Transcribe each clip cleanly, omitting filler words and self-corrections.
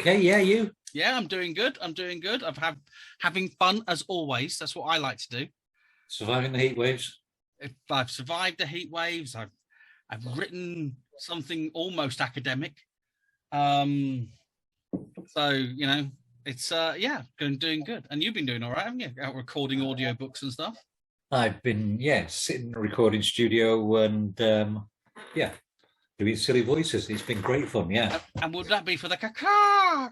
okay. Yeah, you? Yeah, I'm doing good. Having fun as always. That's what I like to do. Surviving the heat waves? If I've survived the heat waves, I've written something almost academic. So, it's doing good. And you've been doing all right, haven't you? Out recording audiobooks and stuff. I've been, sitting in a recording studio and, doing silly voices. It's been great fun, yeah. And would that be for the caca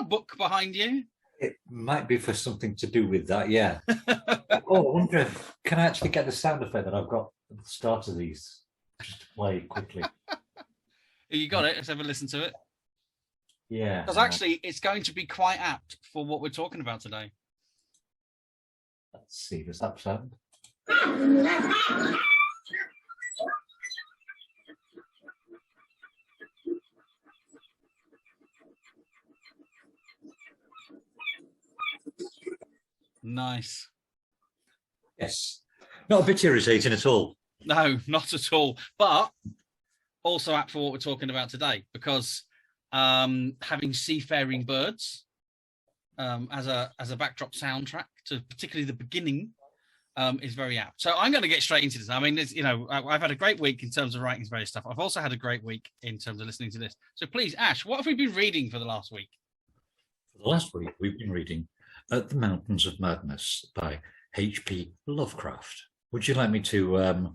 book behind you? It might be for something to do with that, yeah. I wonder, can I actually get the sound effect that I've got at the start of these? Just to play quickly. You got it. Let's have a listen to it. Yeah. Because actually, it's going to be quite apt for what we're talking about today. Let's see, does that sound? Nice. Yes. Not a bit irritating at all. No, not at all. But also apt for what we're talking about today, because having seafaring birds as a backdrop soundtrack to particularly the beginning is very apt. So I'm going to get straight into this. I mean, I've had a great week in terms of writing various stuff. I've also had a great week in terms of listening to this. So please, Ash, what have we been reading for the last week? For the last week, we've been reading At the Mountains of Madness by H.P. Lovecraft. Would you like me to,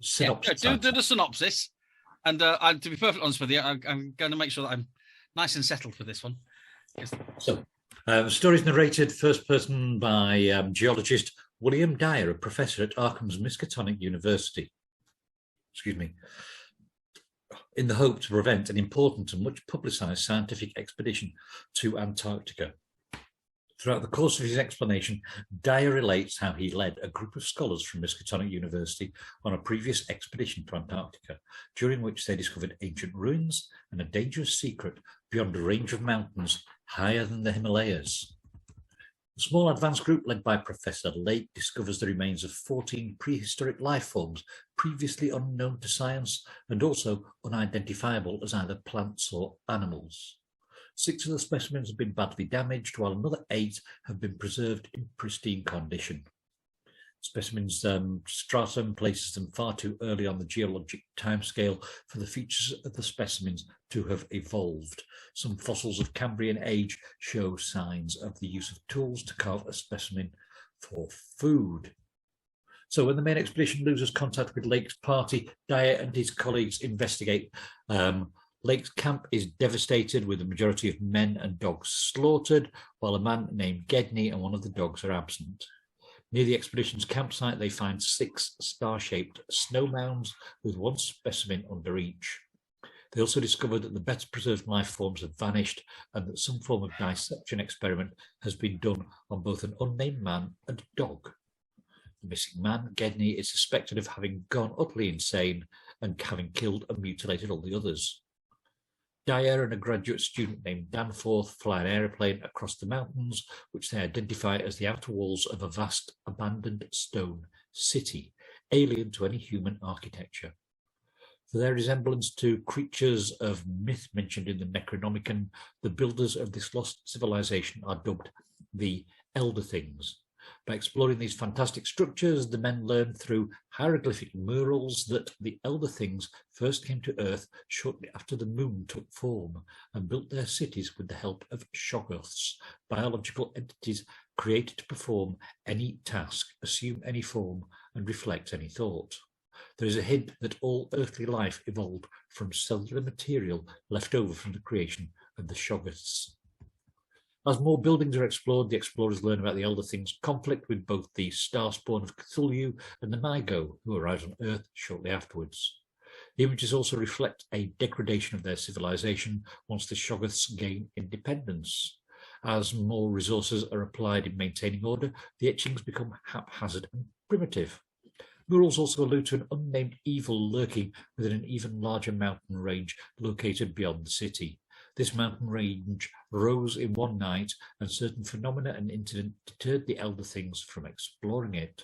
synopsis? Do the synopsis. And to be perfectly honest with you, I'm going to make sure that I'm nice and settled for this one. So, the story is narrated first person by geologist William Dyer, a professor at Arkham's Miskatonic University. In the hope to prevent an important and much publicised scientific expedition to Antarctica. Throughout the course of his explanation, Dyer relates how he led a group of scholars from Miskatonic University on a previous expedition to Antarctica, during which they discovered ancient ruins and a dangerous secret beyond a range of mountains higher than the Himalayas. A small advanced group led by Professor Lake discovers the remains of 14 prehistoric life forms previously unknown to science and also unidentifiable as either plants or animals. 6 of the specimens have been badly damaged, while another 8 have been preserved in pristine condition. Specimens stratum places them far too early on the geologic timescale for the features of the specimens to have evolved. Some fossils of Cambrian age show signs of the use of tools to carve a specimen for food. So when the main expedition loses contact with Lake's party, Dyer and his colleagues investigate. Lake's camp is devastated, with the majority of men and dogs slaughtered, while a man named Gedney and one of the dogs are absent. Near the expedition's campsite, they find 6 star-shaped snow mounds with 1 specimen under each. They also discovered that the better preserved life forms have vanished and that some form of dissection experiment has been done on both an unnamed man and a dog. The missing man, Gedney, is suspected of having gone utterly insane and having killed and mutilated all the others. Dyer and a graduate student named Danforth fly an aeroplane across the mountains, which they identify as the outer walls of a vast abandoned stone city, alien to any human architecture. For their resemblance to creatures of myth mentioned in the Necronomicon, the builders of this lost civilization are dubbed the Elder Things. By exploring these fantastic structures, the men learn through hieroglyphic murals that the Elder Things first came to Earth shortly after the moon took form and built their cities with the help of shoggoths, biological entities created to perform any task, assume any form, and reflect any thought. There is a hint that all earthly life evolved from cellular material left over from the creation of the shoggoths. As more buildings are explored, the explorers learn about the Elder Things' conflict with both the Starspawn of Cthulhu and the Mygo, who arrive on Earth shortly afterwards. The images also reflect a degradation of their civilization once the Shoggoths gain independence. As more resources are applied in maintaining order, the etchings become haphazard and primitive. Murals also allude to an unnamed evil lurking within an even larger mountain range located beyond the city. This mountain range rose in one night, and certain phenomena and incidents deterred the Elder Things from exploring it.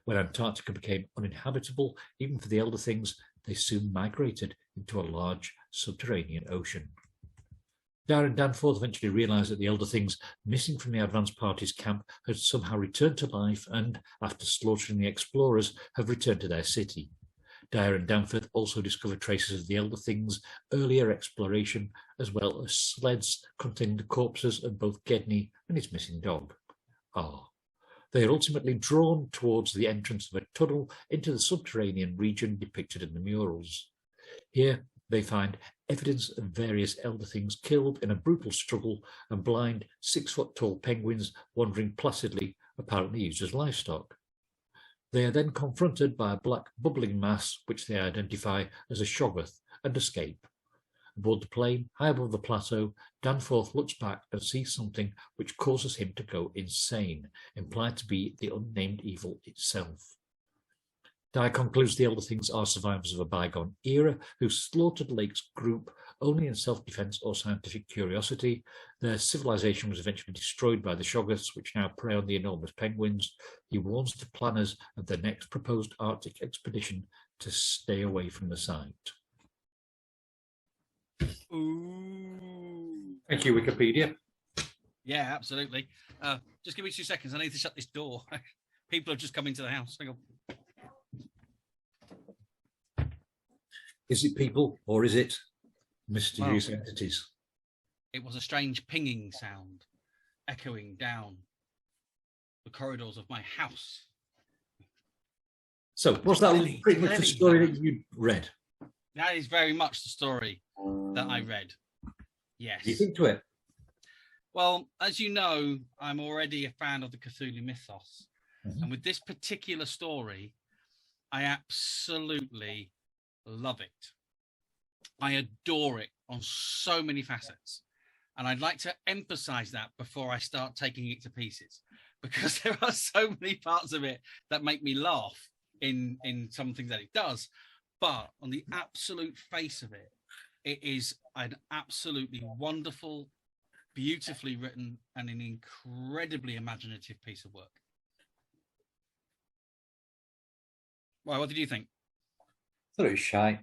When Antarctica became uninhabitable, even for the Elder Things, they soon migrated into a large subterranean ocean. Dyer and Danforth eventually realise that the Elder Things missing from the advance party's camp had somehow returned to life and, after slaughtering the explorers, have returned to their city. Dyer and Danforth also discover traces of the Elder Things' earlier exploration, as well as sleds containing the corpses of both Gedney and his missing dog. They are ultimately drawn towards the entrance of a tunnel into the subterranean region depicted in the murals. Here they find evidence of various Elder Things killed in a brutal struggle and blind 6-foot-tall penguins wandering placidly, apparently used as livestock. They are then confronted by a black bubbling mass which they identify as a Shoggoth and escape. Aboard the plane, high above the plateau, Danforth looks back and sees something which causes him to go insane, implied to be the unnamed evil itself. Dyer concludes the Elder Things are survivors of a bygone era who slaughtered Lake's group only in self-defense or scientific curiosity. Their civilization was eventually destroyed by the Shoggoths, which now prey on the enormous penguins. He warns the planners of their next proposed Arctic expedition to stay away from the site. Ooh. Thank you, Wikipedia. Yeah, absolutely. Just give me 2 seconds. I need to shut this door. People have just come into the house. Hang on. Is it people or is it mysterious entities? It was a strange pinging sound echoing down the corridors of my house. So, was that pretty much the story that you read? That is very much the story that I read. Yes. Do you think to it? Well, as you know, I'm already a fan of the Cthulhu mythos. Mm-hmm. And with this particular story, I absolutely love it. I adore it on so many facets. And I'd like to emphasize that before I start taking it to pieces, because there are so many parts of it that make me laugh in some things that it does. But on the absolute face of it, it is an absolutely wonderful, beautifully written, and an incredibly imaginative piece of work. Well, what did you think? I thought it was shy.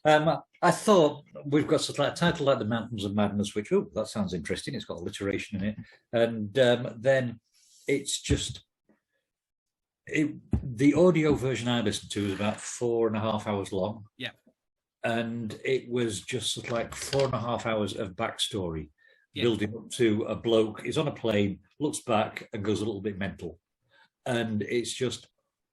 I thought we've got sort of like a title like The Mountains of Madness, which, oh, that sounds interesting. It's got alliteration in it. And then it's just, the audio version I listened to was about 4.5 hours long. Yeah. And it was just sort of like 4.5 hours of backstory, building up to a bloke. He's on a plane, looks back and goes a little bit mental. And it's just,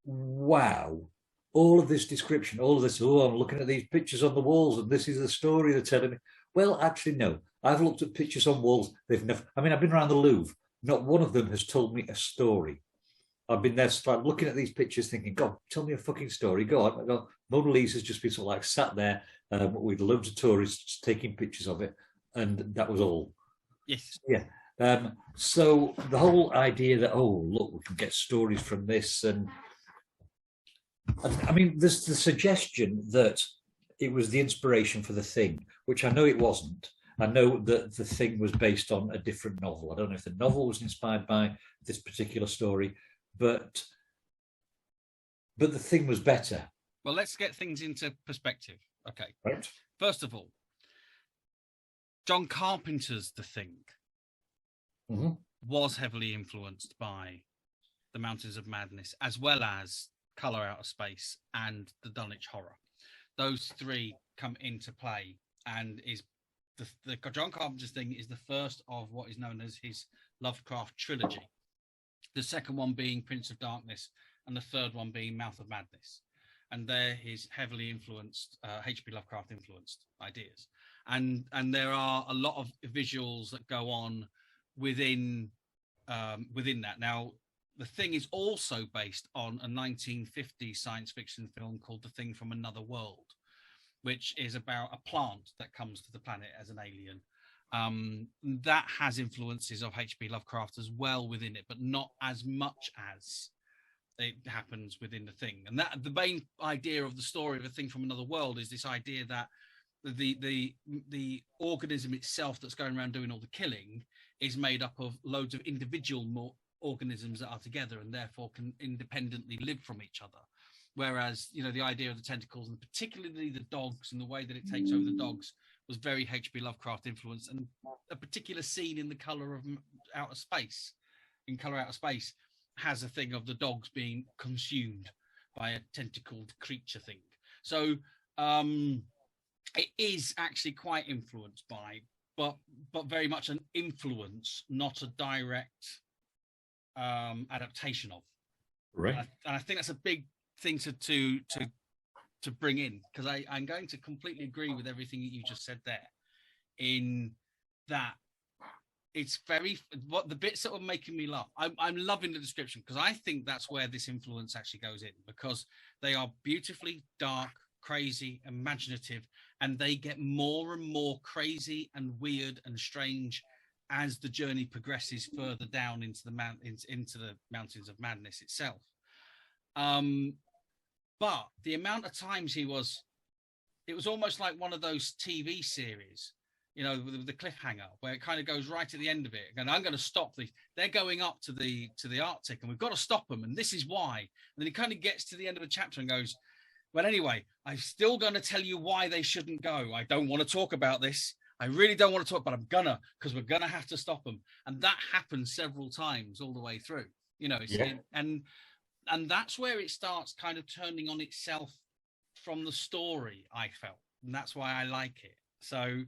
wow. All of this description, all of this, oh, I'm looking at these pictures on the walls and this is the story they're telling me. Well, actually, no. I've looked at pictures on walls. They've never, I mean, I've been around the Louvre. Not one of them has told me a story. I've been there like looking at these pictures thinking, God, tell me a fucking story. Go on. I go, Mona Lisa's just been sort of like sat there with loads of tourists taking pictures of it. And that was all. Yes. Yeah. So the whole idea that, oh, look, we can get stories from this. And I mean, there's the suggestion that it was the inspiration for The Thing, which I know it wasn't. I know that The Thing was based on a different novel. I don't know if the novel was inspired by this particular story, but The Thing was better. Well, let's get things into perspective. Okay. Right. First of all, John Carpenter's The Thing was heavily influenced by The Mountains of Madness, as well as Colour Out of Space and the Dunwich Horror. Those three come into play, and is the John Carpenter's Thing is the first of what is known as his Lovecraft trilogy. The second one being Prince of Darkness, and the third one being Mouth of Madness. And they're his heavily influenced, H.P. Lovecraft influenced ideas. And there are a lot of visuals that go on within that. Now, The Thing is also based on a 1950s science fiction film called The Thing from Another World, which is about a plant that comes to the planet as an alien. That has influences of H.P. Lovecraft as well within it, but not as much as it happens within The Thing. And that the main idea of the story of A Thing from Another World is this idea that the organism itself that's going around doing all the killing is made up of loads of individual organisms that are together and therefore can independently live from each other. Whereas, you know, the idea of the tentacles and particularly the dogs and the way that it takes over the dogs was very H.P. Lovecraft influence, and a particular scene in The Color of Outer Space, in Color Outer Space, has a thing of the dogs being consumed by a tentacled creature thing. So it is actually quite influenced by, but very much an influence, not a direct adaptation of. Right. And I think that's a big thing to bring in, because I'm going to completely agree with everything that you just said there, in that it's very, what the bits that were making me laugh, I'm loving the description, because I think that's where this influence actually goes in, because they are beautifully dark, crazy, imaginative, and they get more and more crazy and weird and strange as the journey progresses further down into the Mountains of Madness itself. But the amount of times it was almost like one of those TV series, you know, with the cliffhanger, where it kind of goes right at the end of it, and I'm going to stop these. They're going up to the Arctic, and we've got to stop them, and this is why. And then he kind of gets to the end of a chapter and goes, well, anyway, I'm still going to tell you why they shouldn't go. I don't want to talk about this. I really don't want to talk, but I'm gonna, because we're gonna have to stop them. And that happens several times all the way through. You know, and that's where it starts kind of turning on itself from the story, I felt, and that's why I like it. So,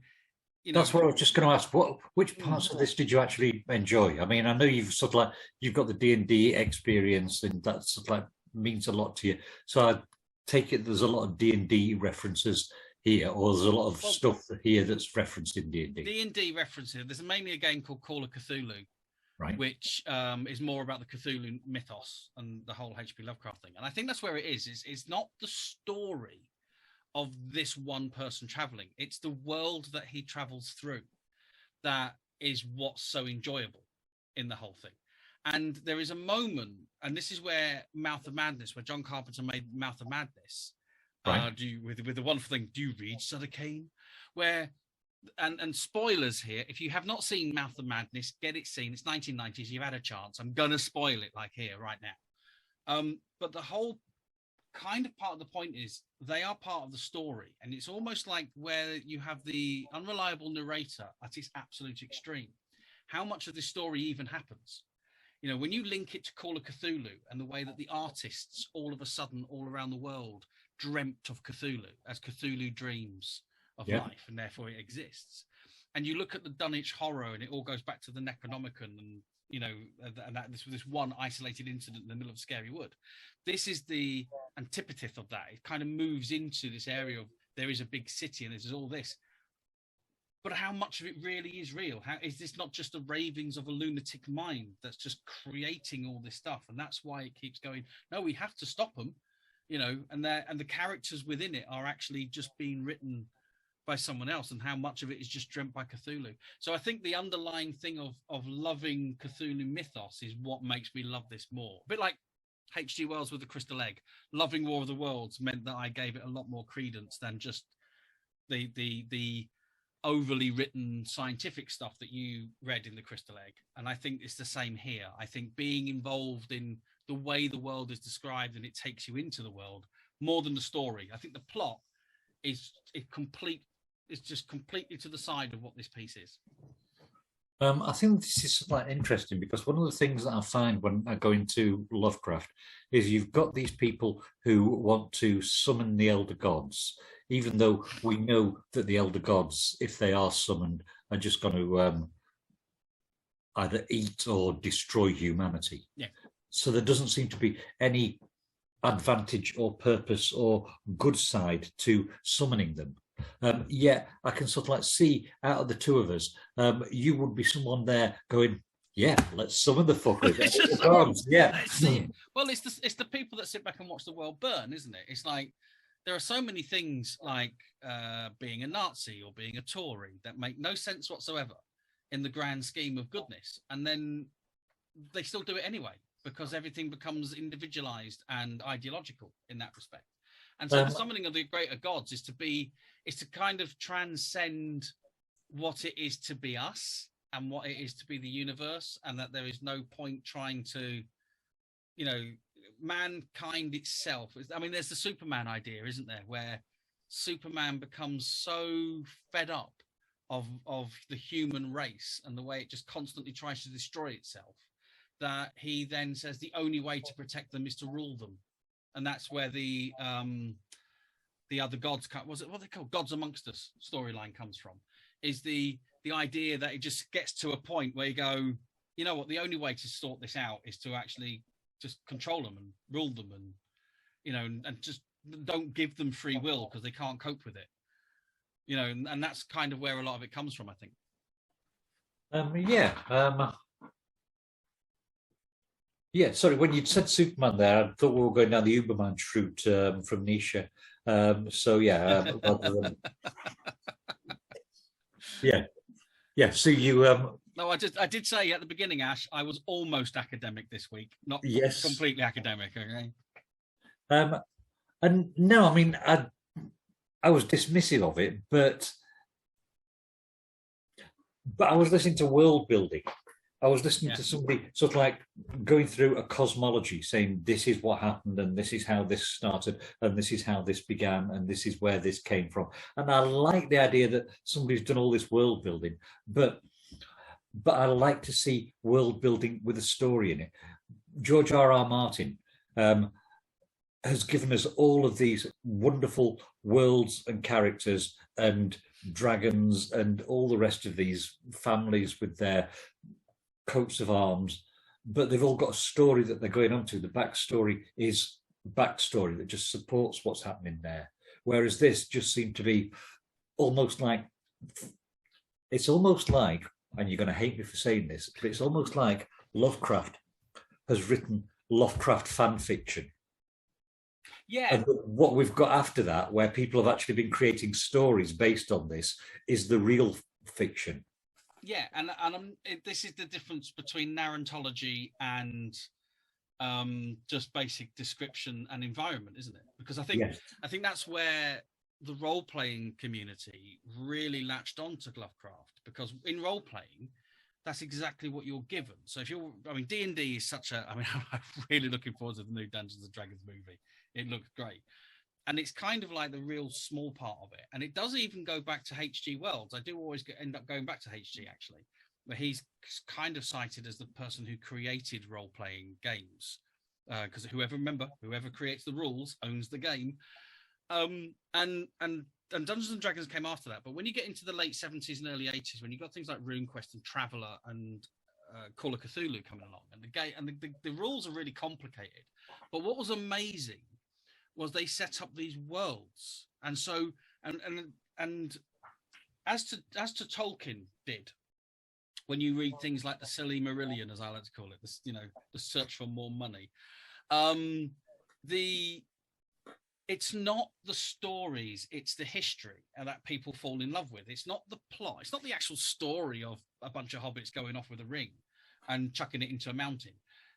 you know, that's what I was just going to ask. Which parts of this did you actually enjoy? I mean, I know you've sort of like, you've got the D&D experience, and that sort of like means a lot to you. So I take it there's a lot of D&D references here, or there's a lot of stuff here that's referenced in D&D. D&D references. There's mainly a game called Call of Cthulhu, right, which is more about the Cthulhu mythos and the whole H.P. Lovecraft thing. And I think that's where it is. It's not the story of this one person traveling. It's the world that he travels through that is what's so enjoyable in the whole thing. And there is a moment, and this is where Mouth of Madness, where John Carpenter made Mouth of Madness, right, with the wonderful thing, do you read Sutter Kane? Where, and spoilers here, if you have not seen Mouth of Madness, get it seen. It's 1990s. You've had a chance. I'm gonna spoil it like here right now. But the whole kind of part of the point is they are part of the story, and it's almost like where you have the unreliable narrator at its absolute extreme. How much of this story even happens? You know, when you link it to Call of Cthulhu and the way that the artists all of a sudden all around the world dreamt of Cthulhu as Cthulhu dreams of life, and therefore it exists. And you look at the Dunwich Horror, and it all goes back to the Necronomicon, and you know, and that this one isolated incident in the middle of Scary Wood. This is the antipathis of that. It kind of moves into this area of there is a big city and there's all this. But how much of it really is real? How is this not just the ravings of a lunatic mind that's just creating all this stuff? And that's why it keeps going, no, we have to stop them, you know, and the characters within it are actually just being written by someone else, and how much of it is just dreamt by Cthulhu. So I think the underlying thing of loving Cthulhu mythos is what makes me love this more. A bit like H.G. Wells with The Crystal Egg. Loving War of the Worlds meant that I gave it a lot more credence than just the overly written scientific stuff that you read in The Crystal Egg. And I think it's the same here. I think being involved in the way the world is described and it takes you into the world more than the story. I think the plot is just completely to the side of what this piece is. I think this is quite interesting, because one of the things that I find when I go into Lovecraft is you've got these people who want to summon the elder gods, even though we know that the elder gods, if they are summoned, are just going to either eat or destroy humanity. Yeah. So there doesn't seem to be any advantage or purpose or good side to summoning them. Yet I can sort of like see out of the two of us, you would be someone there going, yeah, let's summon the fuckers. Yeah. Well, it's the people that sit back and watch the world burn, isn't it? It's like there are so many things like being a Nazi or being a Tory that make no sense whatsoever in the grand scheme of goodness, and then they still do it anyway because everything becomes individualized and ideological in that respect. And so the summoning of the greater gods is to kind of transcend what it is to be us and what it is to be the universe, and that there is no point trying to, you know, mankind itself. I mean, there's the Superman idea, isn't there, where Superman becomes so fed up of the human race and the way it just constantly tries to destroy itself, that he then says the only way to protect them is to rule them. And that's where the other gods, was it what they call Gods Amongst Us storyline comes from, is the idea that it just gets to a point where you go, you know what, the only way to sort this out is to actually just control them and rule them, and, you know, and just don't give them free will because they can't cope with it. You know, and that's kind of where a lot of it comes from, I think. Yeah, sorry, when you said Superman there, I thought we were going down the Uberman route from Nietzsche. So, yeah. Yeah. So you... No, I did say at the beginning, Ash, I was almost academic this week, not completely academic, okay? And no, I mean, I was dismissive of it, but I was listening to world building. I was listening to somebody sort of like going through a cosmology, saying this is what happened, and this is how this started, and this is how this began, and this is where this came from. And I like the idea that somebody's done all this world building, but I like to see world building with a story in it. George R.R. Martin has given us all of these wonderful worlds and characters and dragons and all the rest of these families with their coats of arms, but they've all got a story that they're going on to. The backstory is backstory that just supports what's happening there. Whereas this just seemed to be almost like, and you're going to hate me for saying this, but it's almost like Lovecraft has written Lovecraft fan fiction. Yeah. And what we've got after that, where people have actually been creating stories based on this, is the real fiction. Yeah, and this is the difference between narratology and just basic description and environment, isn't it? Because I think that's where the role-playing community really latched on to Lovecraft, because in role-playing, that's exactly what you're given. So if you're, I mean, D&D is such a, I mean, I'm really looking forward to the new Dungeons and Dragons movie. It looks great. And it's kind of like the real small part of it. And it does even go back to H.G. Wells. I do always end up going back to H.G. actually, where he's kind of cited as the person who created role-playing games. Because whoever creates the rules owns the game. And Dungeons and Dragons came after that. But when you get into the late 70s and early 80s, when you got things like RuneQuest and Traveller and Call of Cthulhu coming along, and the game and the rules are really complicated. But what was amazing was they set up these worlds, and so and as to Tolkien did, when you read things like the Silmarillion, as I like to call it, this, you know, the search for more money, it's not the stories, it's the history that people fall in love with. It's not the plot, it's not the actual story of a bunch of hobbits going off with a ring and chucking it into a mountain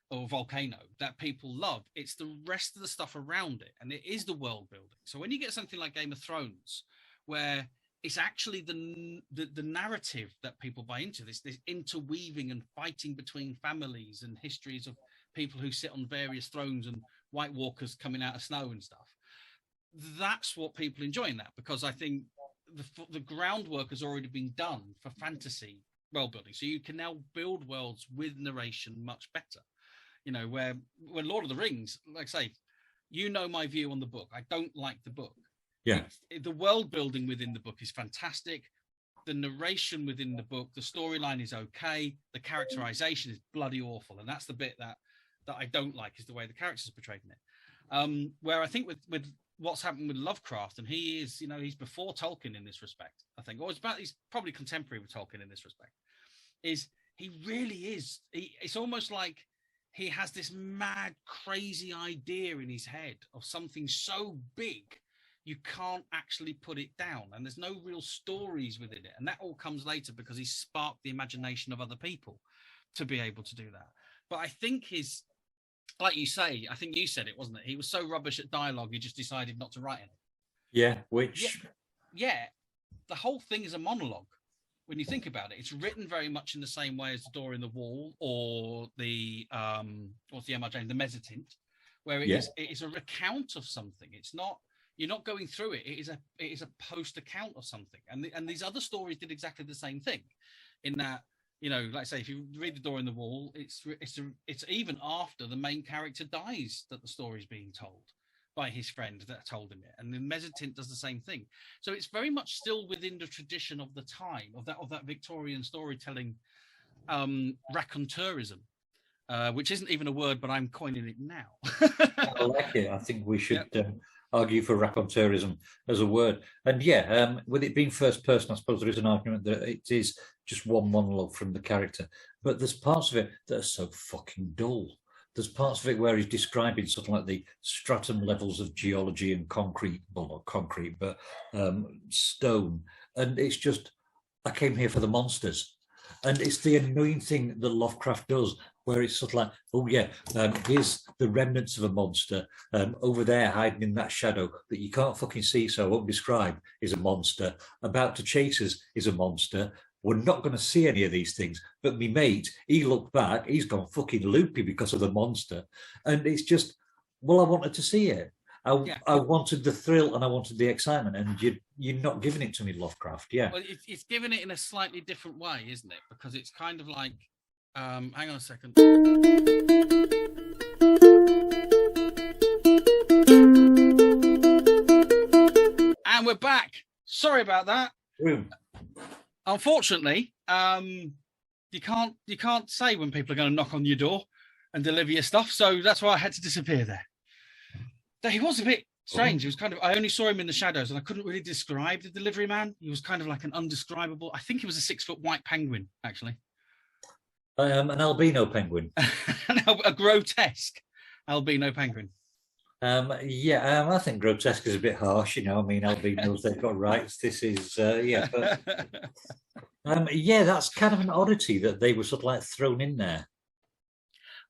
or volcano that people love. It's the rest of the stuff around it, and it is the world building. So when you get something like Game of Thrones, where it's actually the narrative that people buy into, this interweaving and fighting between families and histories of people who sit on various thrones and White Walkers coming out of snow and stuff, that's what people enjoy in that, because I think the groundwork has already been done for fantasy world building. So you can now build worlds with narration much better. You know, where Lord of the Rings, like I say, you know my view on the book. I don't like the book. Yeah. The world building within the book is fantastic. The narration within the book, the storyline is okay. The characterization is bloody awful. And that's the bit that I don't like, is the way the characters are portrayed in it. Where I think with what's happened with Lovecraft, and he is, you know, he's before Tolkien in this respect, I think, or he's probably contemporary with Tolkien in this respect, is he really is. It's almost like he has this mad, crazy idea in his head of something so big, you can't actually put it down. And there's no real stories within it. And that all comes later because he sparked the imagination of other people to be able to do that. But I think like you say, I think you said it, wasn't it? He was so rubbish at dialogue, he just decided not to write it. Yeah, which... Yeah, the whole thing is a monologue. When you think about it, it's written very much in the same way as The Door in the Wall or the what's the M.R. James, the Mezzotint, where it is a recount of something. It's not, you're not going through it. It is a post account of something. And these other stories did exactly the same thing, in that, you know, like I say, if you read The Door in the Wall, it's even after the main character dies that the story's being told by his friend that told him it. And then Mezzotint does the same thing. So it's very much still within the tradition of the time, of that Victorian storytelling, raconteurism, which isn't even a word, but I'm coining it now. I like it. I think we should argue for raconteurism as a word. And with it being first person, I suppose there is an argument that it is just one monologue from the character. But there's parts of it that are so fucking dull. There's parts of it where he's describing something like the stratum levels of geology and concrete, well, not concrete, but stone. And it's just, I came here for the monsters. And it's the annoying thing that Lovecraft does, where it's sort of like, oh yeah, here's the remnants of a monster over there hiding in that shadow that you can't fucking see, so I won't describe, is a monster. About to chase us is a monster. We're not going to see any of these things. But me mate, he looked back, he's gone fucking loopy because of the monster. And it's just, well, I wanted to see it. I wanted the thrill and I wanted the excitement, and you're not giving it to me, Lovecraft. Yeah. Well, it's giving it in a slightly different way, isn't it? Because it's kind of like, hang on a second. And we're back. Sorry about that. Unfortunately, you can't say when people are going to knock on your door and deliver your stuff. So that's why I had to disappear there. He was a bit strange. He was kind of, I only saw him in the shadows and I couldn't really describe the delivery man. He was kind of like an undescribable, I think he was a 6-foot white penguin, actually. An albino penguin. A grotesque albino penguin. I think grotesque is a bit harsh, you know. I mean, albinos, they've got rights. This is, but that's kind of an oddity that they were sort of like thrown in there.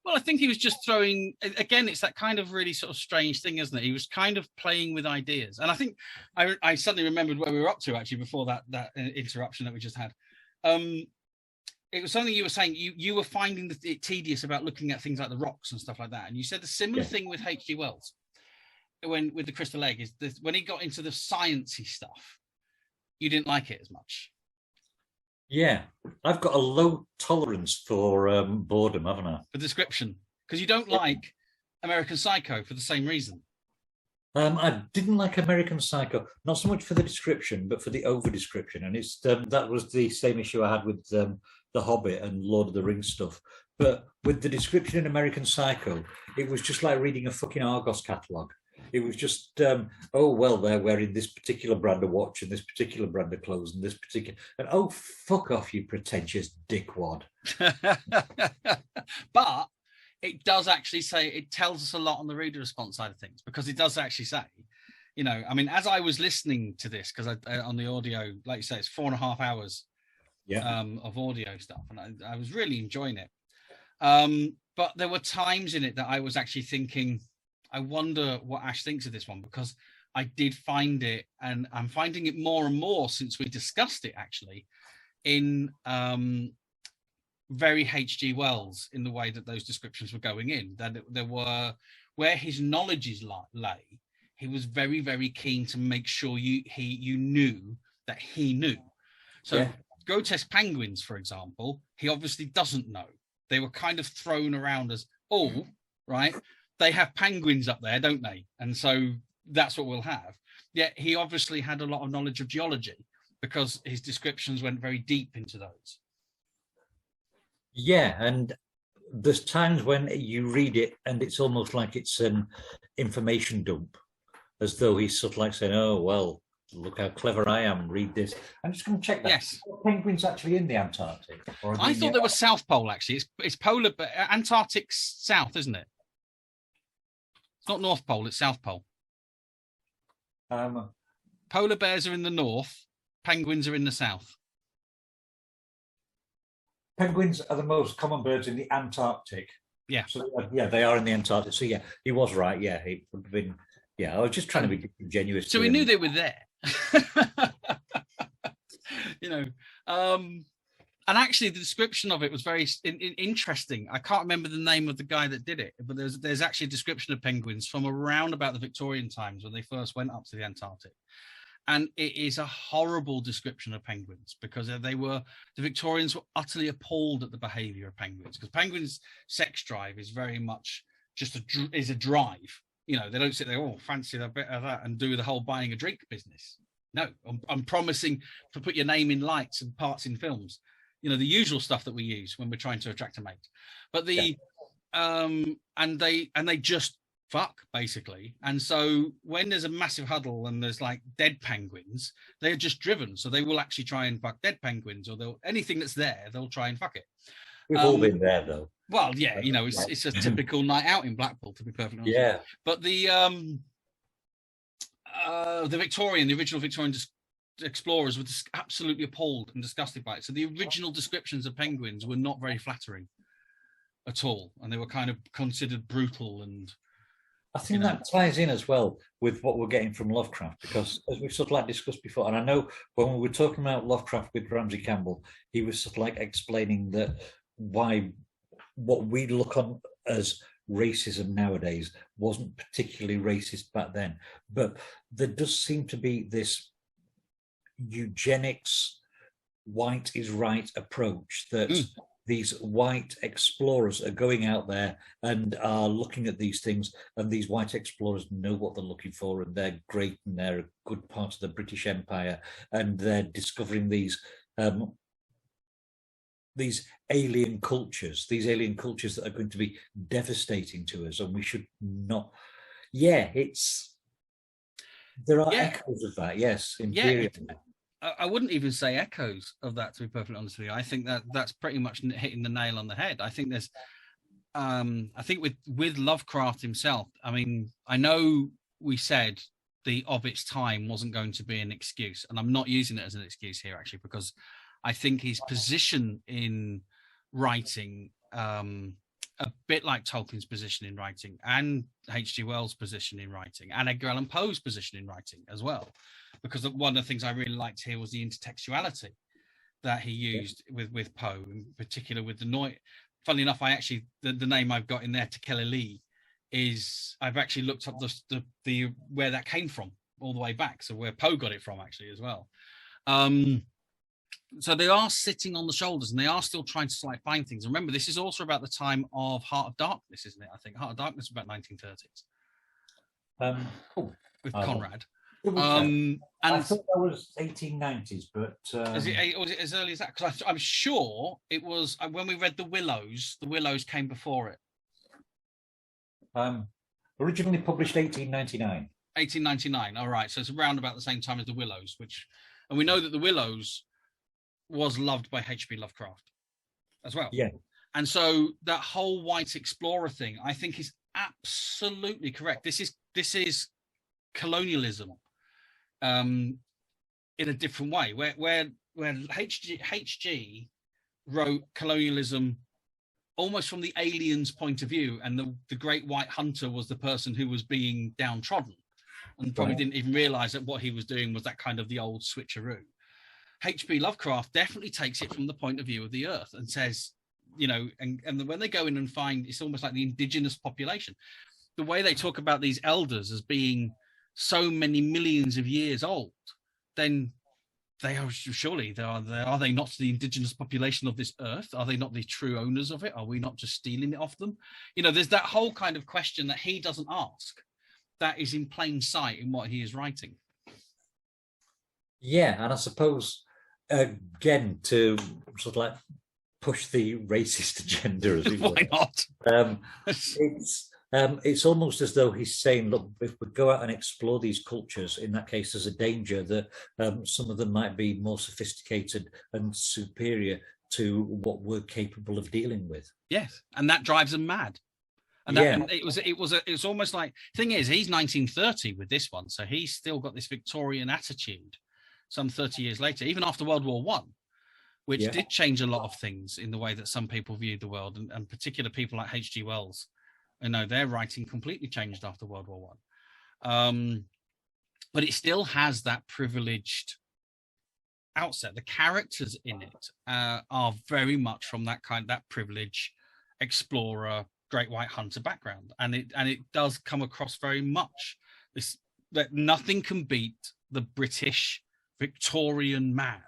Well, I think he was just throwing, again, it's that kind of really sort of strange thing, isn't it? He was kind of playing with ideas. And I think I suddenly remembered where we were up to, actually, before that interruption that we just had. It was something you were saying, you were finding it tedious about looking at things like the rocks and stuff like that. And you said the similar thing with H.G. Wells, with the Crystal Egg, is that when he got into the sciencey stuff, you didn't like it as much. Yeah, I've got a low tolerance for boredom, haven't I? For description, because you don't like American Psycho for the same reason. I didn't like American Psycho, not so much for the description, but for the over-description. And it's that was the same issue I had with The Hobbit and Lord of the Rings stuff. But with the description in American Psycho, it was just like reading a fucking Argos catalogue. It was just, they're wearing this particular brand of watch and this particular brand of clothes and this particular... And oh, fuck off, you pretentious dickwad. But it does actually say, it tells us a lot on the reader response side of things, because it does actually say, you know, I mean, as I was listening to this, because on the audio, like you say, it's 4.5 hours of audio stuff, and I was really enjoying it. But there were times in it that I was actually thinking, I wonder what Ash thinks of this one, because I did find it, and I'm finding it more and more since we discussed it, actually, in very H.G. Wells, in the way that those descriptions were going in, that there were, where his knowledge lay, he was very, very keen to make sure you knew that he knew. So grotesque penguins, for example, he obviously doesn't know. They were kind of thrown around as, right, they have penguins up there, don't they? And so that's what we'll have. Yet he obviously had a lot of knowledge of geology, because his descriptions went very deep into those. Yeah, and there's times when you read it and it's almost like it's an information dump, as though he's sort of like saying, oh, well, look how clever I am, read this. I'm just going to check that. Yes. Are penguins actually in the Antarctic? I thought they were South Pole, actually. It's polar, but Antarctic's south, isn't it? It's not North Pole, it's South Pole. Polar bears are in the north, penguins are in the south. Penguins are the most common birds in the Antarctic. Yeah. So, they are in the Antarctic. So, he was right. Yeah, he would have been... Yeah, I was just trying to be genuine. So we knew they were there. You know, and And actually, the description of it was very interesting. I can't remember the name of the guy that did it, but there's actually a description of penguins from around about the Victorian times when they first went up to the Antarctic. And it is a horrible description of penguins, because the Victorians were utterly appalled at the behavior of penguins, because penguins' sex drive is very much just a drive. You know, they don't sit there, oh, fancy a bit of that, and do the whole buying a drink business. No, I'm promising to put your name in lights and parts in films. You know, the usual stuff that we use when we're trying to attract a mate. But and they just fuck, basically. And so when there's a massive huddle and there's like dead penguins, they're just driven. So they will actually try and fuck dead penguins, or anything that's there, they'll try and fuck it. We've all been there, though. Well, yeah, you know, it's a typical night out in Blackpool, to be perfectly honest. Yeah. But the original Victorian explorers were just absolutely appalled and disgusted by it. So the original descriptions of penguins were not very flattering at all, and they were kind of considered brutal. And I think that ties in as well with what we're getting from Lovecraft, because as we've sort of like discussed before, and I know when we were talking about Lovecraft with Ramsey Campbell, he was sort of like explaining that why what we look on as racism nowadays wasn't particularly racist back then. But there does seem to be this eugenics, white is right approach that these white explorers are going out there and are looking at these things, and these white explorers know what they're looking for, and they're great, and they're a good part of the British Empire, and they're discovering these alien cultures that are going to be devastating to us, and we should not. There are echoes of that, yes. I wouldn't even say echoes of that, to be perfectly honest with you. I think that's pretty much hitting the nail on the head. I think there's, I think with Lovecraft himself, I mean, I know we said the of its time wasn't going to be an excuse, and I'm not using it as an excuse here, actually, because I think his position in writing, a bit like Tolkien's position in writing, and H.G. Wells' position in writing, and Edgar Allan Poe's position in writing as well. Because one of the things I really liked here was the intertextuality that he used with Poe, in particular with the noise. Funnily enough, the name I've got in there, Tekeli, is I've actually looked up the where that came from all the way back, so where Poe got it from actually as well. So they are sitting on the shoulders, and they are still trying to like find things. Remember, this is also about the time of Heart of Darkness, isn't it? I think Heart of Darkness is about 1930s. With Conrad. And I thought that was 1890s, but was it as early as that? Because I'm sure it was when we read The Willows. The Willows came before it. Originally published 1899. 1899. All right, so it's around about the same time as The Willows, and we know that The Willows was loved by H.P. Lovecraft as well. Yeah, and so that whole white explorer thing, I think, is absolutely correct. This is colonialism. In a different way, where H.G. wrote colonialism almost from the alien's point of view, and the great white hunter was the person who was being downtrodden, and probably didn't even realize that what he was doing was that kind of the old switcheroo. H.P. Lovecraft definitely takes it from the point of view of the earth and says, you know, and when they go in and find, it's almost like the indigenous population, the way they talk about these elders as being so many millions of years old, then they are surely are they not the indigenous population of this earth? Are they not the true owners of it? Are we not just stealing it off them? You know, there's that whole kind of question that he doesn't ask, that is in plain sight in what he is writing. Yeah, and I suppose again to sort of like push the racist agenda as it why not? It's almost as though he's saying, look, if we go out and explore these cultures, in that case, there's a danger that some of them might be more sophisticated and superior to what we're capable of dealing with. Yes, and that drives them mad. And it was almost like, thing is, he's 1930 with this one, so he's still got this Victorian attitude some 30 years later, even after World War One, which did change a lot of things in the way that some people viewed the world, and particular people like H.G. Wells. You know, their writing completely changed after World War One, but it still has that privileged outset, the characters in it are very much from that privileged explorer, great white hunter background, and it does come across very much this, that nothing can beat the British Victorian man,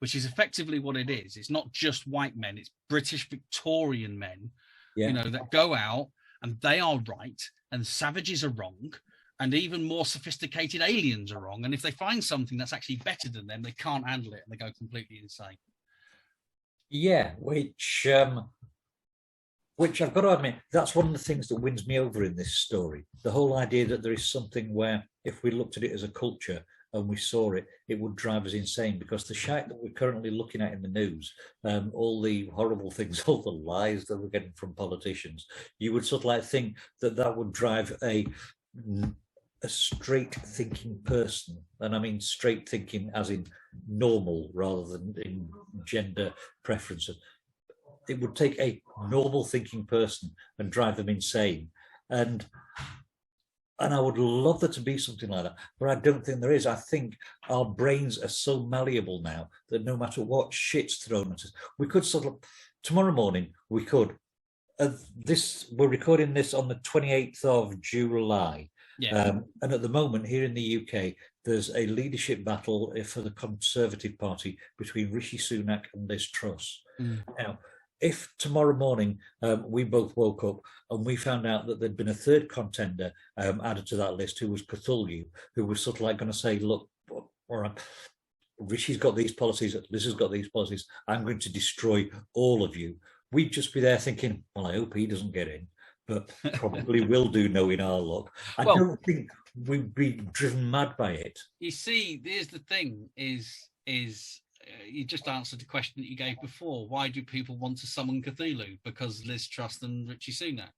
which is effectively what it is. It's not just white men; it's British Victorian men, that go out and they are right, and savages are wrong, and even more sophisticated aliens are wrong. And if they find something that's actually better than them, they can't handle it and they go completely insane. Yeah, which I've got to admit, that's one of the things that wins me over in this story. The whole idea that there is something where, if we looked at it as a culture and we saw it, it would drive us insane, because the shite that we're currently looking at in the news, all the horrible things, all the lies that we're getting from politicians, you would sort of like think that that would drive a straight thinking person, and I mean straight thinking as in normal rather than in gender preferences. It would take a normal thinking person and drive them insane, and I would love there to be something like that, but I don't think there is. I think our brains are so malleable now that no matter what shit's thrown at us, we could sort of, tomorrow morning we could, we're recording this on the 28th of July. Yeah. And at the moment here in the UK, there's a leadership battle for the Conservative Party between Rishi Sunak and Liz Truss. Now, if tomorrow morning we both woke up and we found out that there'd been a third contender added to that list, who was Cthulhu, who was sort of like going to say, look, all right, Rishi's got these policies, Liz has got these policies, I'm going to destroy all of you. We'd just be there thinking, well, I hope he doesn't get in, but probably will do, knowing our luck. I don't think we'd be driven mad by it. You see, here's the thing, is you just answered the question that you gave before. Why do people want to summon Cthulhu? Because Liz Truss and Richie Sunak.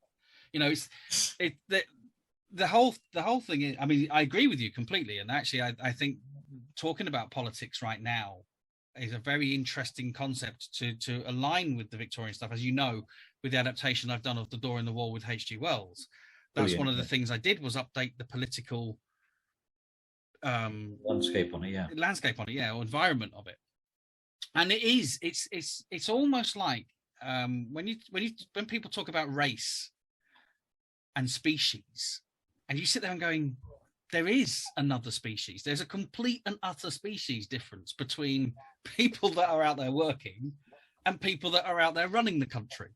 The whole thing is, I mean, I agree with you completely. And actually, I think talking about politics right now is a very interesting concept to align with the Victorian stuff. As you know, with the adaptation I've done of The Door in the Wall with H.G. Wells, that's one of the things I did, was update the political landscape on it, or environment of it. And it's almost like when people talk about race and species, and you sit there and going, there is another species. There's a complete and utter species difference between people that are out there working and people that are out there running the country.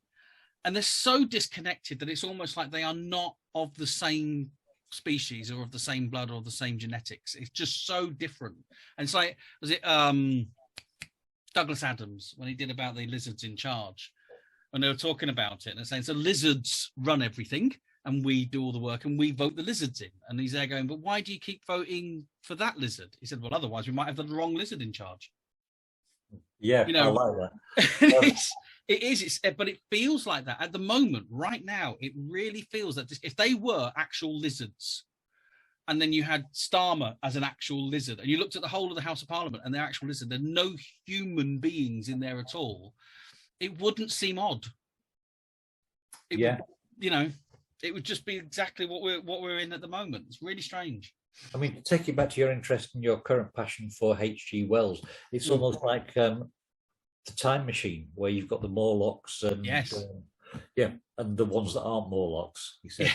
And they're so disconnected that it's almost like they are not of the same species or of the same blood or the same genetics. It's just so different. And it's like, was it Douglas Adams when he did about the lizards in charge? And they were talking about it and they're saying, so lizards run everything and we do all the work and we vote the lizards in. And he's there going, but why do you keep voting for that lizard? He said, well, otherwise we might have the wrong lizard in charge. Yeah, I like that. It is, but it feels like that at the moment. Right now, it really feels that if they were actual lizards, and then you had Starmer as an actual lizard, and you looked at the whole of the House of Parliament and they're actual lizard, there are no human beings in there at all, it wouldn't seem odd. It would just be exactly what we're in at the moment. It's really strange. I mean, to take you back to your interest and your current passion for H.G. Wells, it's almost like the Time Machine, where you've got the Morlocks and and the ones that aren't Morlocks. He said,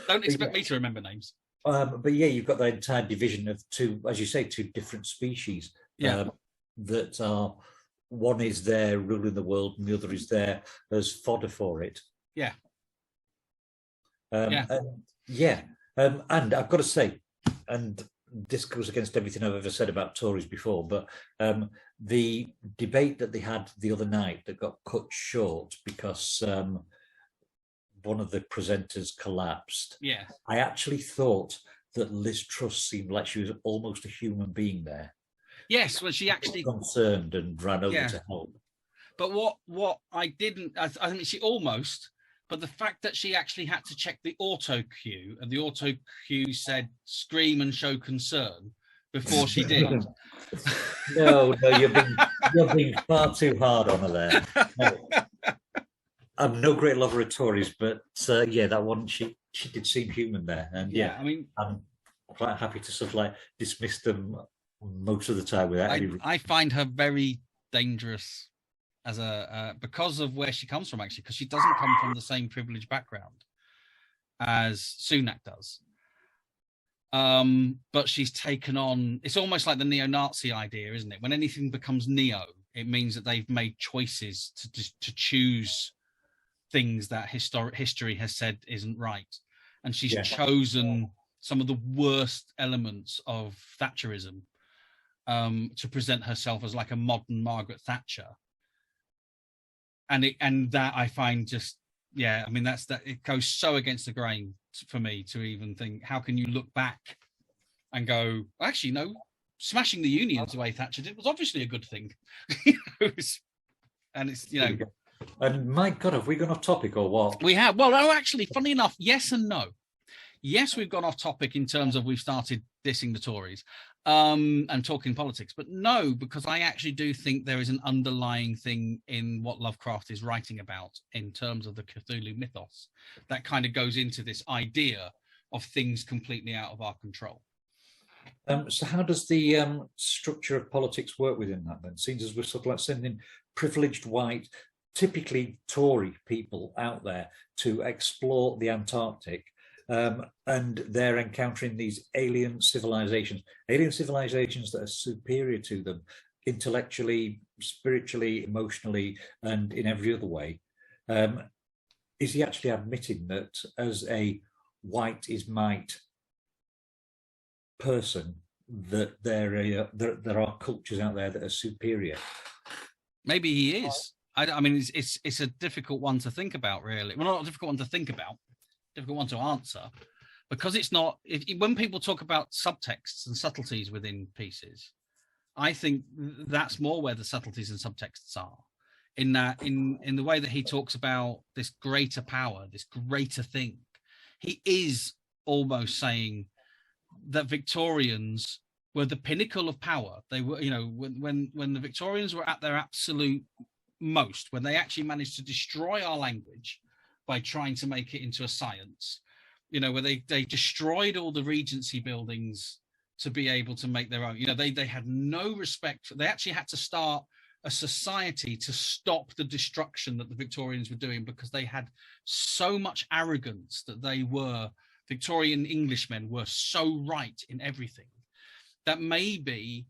"Don't expect me to remember names." But yeah, you've got that entire division of two, as you say, two different species. That are, one is there ruling the world, and the other is there as fodder for it. And I've got to say, and this goes against everything I've ever said about Tories before, but the debate that they had the other night that got cut short because one of the presenters collapsed. Yeah, I actually thought that Liz Truss seemed like she was almost a human being there. Yes, when she actually concerned and ran over to help. But what I didn't, I mean, she almost. But the fact that she actually had to check the auto cue, and the auto cue said "scream and show concern" before she did. No, you're being far too hard on her there. No. I'm no great lover of Tories, but that one she did seem human there, and I mean, I'm quite happy to sort of like dismiss them most of the time without any. I find her very dangerous as because of where she comes from, actually, because she doesn't come from the same privileged background as Sunak does. But she's taken on, it's almost like the neo-Nazi idea, isn't it? When anything becomes neo, it means that they've made choices to choose things that history has said isn't right. And she's chosen some of the worst elements of Thatcherism to present herself as like a modern Margaret Thatcher. And that I find just, I mean, it goes so against the grain for me to even think, how can you look back and go, actually, no, smashing the unions the way Thatcher did was obviously a good thing. And it's, And my God, have we gone off topic or what? We have. Well, no, actually, funny enough, yes and no. Yes, we've gone off topic in terms of we've started dissing the Tories and talking politics, but no, because I actually do think there is an underlying thing in what Lovecraft is writing about in terms of the Cthulhu mythos that kind of goes into this idea of things completely out of our control. So how does the structure of politics work within that then? Seems as we're sort of like sending privileged white, typically Tory people out there to explore the Antarctic, and they're encountering these alien civilizations that are superior to them intellectually, spiritually, emotionally, and in every other way. Is he actually admitting that as a white is might person, that there are cultures out there that are superior? Maybe he is. I mean, it's a difficult one to think about, really. Well, not a difficult one to think about, difficult one to answer, because it's not. When people talk about subtexts and subtleties within pieces, I think that's more where the subtleties and subtexts are. In that, in the way that he talks about this greater power, this greater thing, he is almost saying that Victorians were the pinnacle of power. They were, when the Victorians were at their absolute most, when they actually managed to destroy our language by trying to make it into a science, where they destroyed all the Regency buildings to be able to make their own. They had no respect. They actually had to start a society to stop the destruction that the Victorians were doing, because they had so much arrogance that Victorian Englishmen were so right in everything, that maybe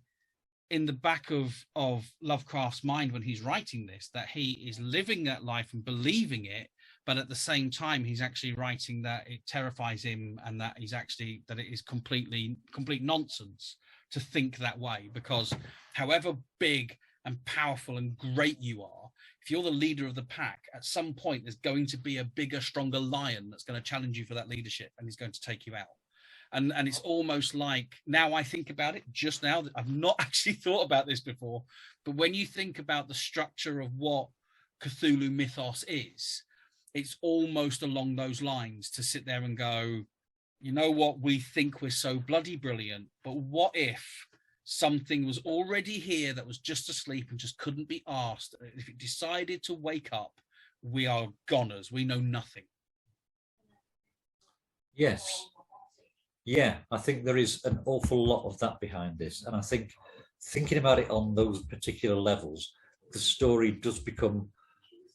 in the back of Lovecraft's mind when he's writing this, that he is living that life and believing it, but at the same time he's actually writing that it terrifies him, and that that it is complete nonsense to think that way, because however big and powerful and great you are, if you're the leader of the pack, at some point there's going to be a bigger, stronger lion that's going to challenge you for that leadership, and he's going to take you out. And it's almost like, now I think about it, just now, I've not actually thought about this before, but when you think about the structure of what Cthulhu mythos is, it's almost along those lines to sit there and go, you know what, we think we're so bloody brilliant, but what if something was already here that was just asleep and just couldn't be asked? If it decided to wake up, we are goners. We know nothing. Yes. Yeah, I think there is an awful lot of that behind this. And I think thinking about it on those particular levels, the story does become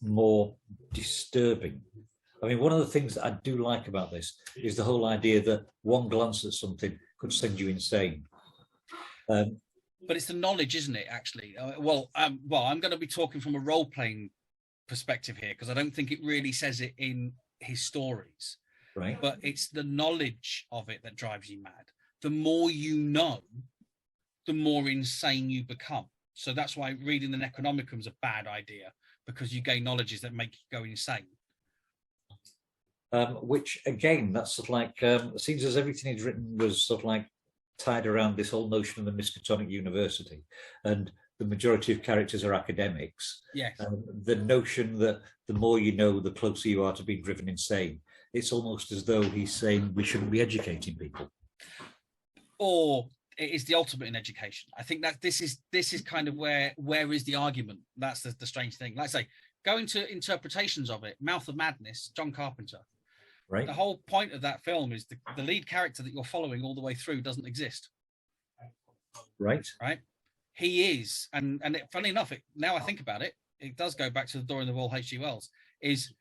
more disturbing. I mean, one of the things that I do like about this is the whole idea that one glance at something could send you insane. But it's the knowledge, isn't it, actually? I'm going to be talking from a role-playing perspective here, because I don't think it really says it in his stories. Right. But it's the knowledge of it that drives you mad. The more you know, the more insane you become. So that's why reading the Necronomicon is a bad idea, because you gain knowledges that make you go insane. Which, again, that's sort of like, it seems as everything he's written was sort of like tied around this whole notion of the Miskatonic University, and the majority of characters are academics. Yes. The notion that the more you know, the closer you are to being driven insane. It's almost as though he's saying we shouldn't be educating people. Or it is the ultimate in education. I think that this is kind of where is the argument? That's the strange thing. Like I say, go into interpretations of it. Mouth of Madness, John Carpenter. Right. The whole point of that film is the lead character that you're following all the way through doesn't exist. Right. right? He is, and funny enough, now I think about it, it does go back to the Door in the Wall, H.G. Wells, is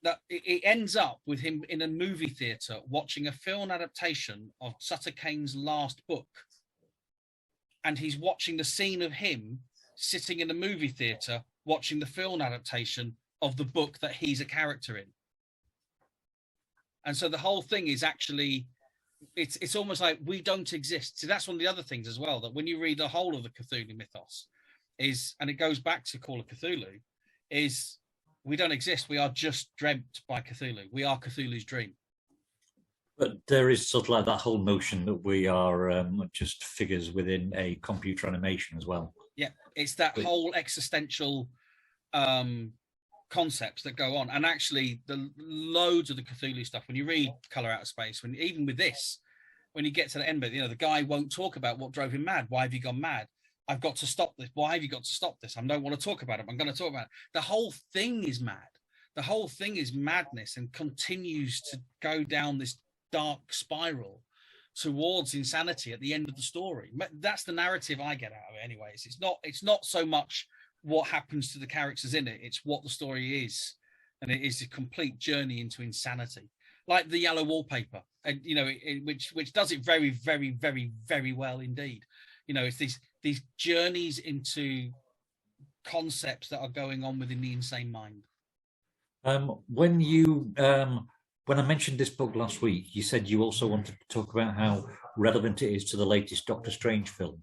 that it ends up with him in a movie theatre watching a film adaptation of Sutter Kane's last book. And he's watching the scene of him sitting in a movie theatre watching the film adaptation of the book that he's a character in. And so the whole thing is actually, it's almost like we don't exist. So that's one of the other things as well, that when you read the whole of the Cthulhu mythos is, and it goes back to Call of Cthulhu, is we don't exist. We are just dreamt by Cthulhu. We are Cthulhu's dream. But there is sort of like that whole notion that we are just figures within a computer animation as well. Yeah, it's that whole existential concepts that go on. And actually, the loads of the Cthulhu stuff, when you read Colour Out of Space, when even with this, when you get to the end of it, the guy won't talk about what drove him mad. Why have you gone mad? I've got to stop this. Why have you got to stop this? I don't want to talk about it. I'm going to talk about it. The whole thing is mad. The whole thing is madness and continues to go down this dark spiral towards insanity at the end of the story. That's the narrative I get out of it anyways. It's not so much what happens to the characters in it, it's what the story is, and it is a complete journey into insanity, like the Yellow Wallpaper, and which does it very, very, very, very well indeed. It's these journeys into concepts that are going on within the insane mind. When I mentioned this book last week, you said you also wanted to talk about how relevant it is to the latest Doctor Strange film.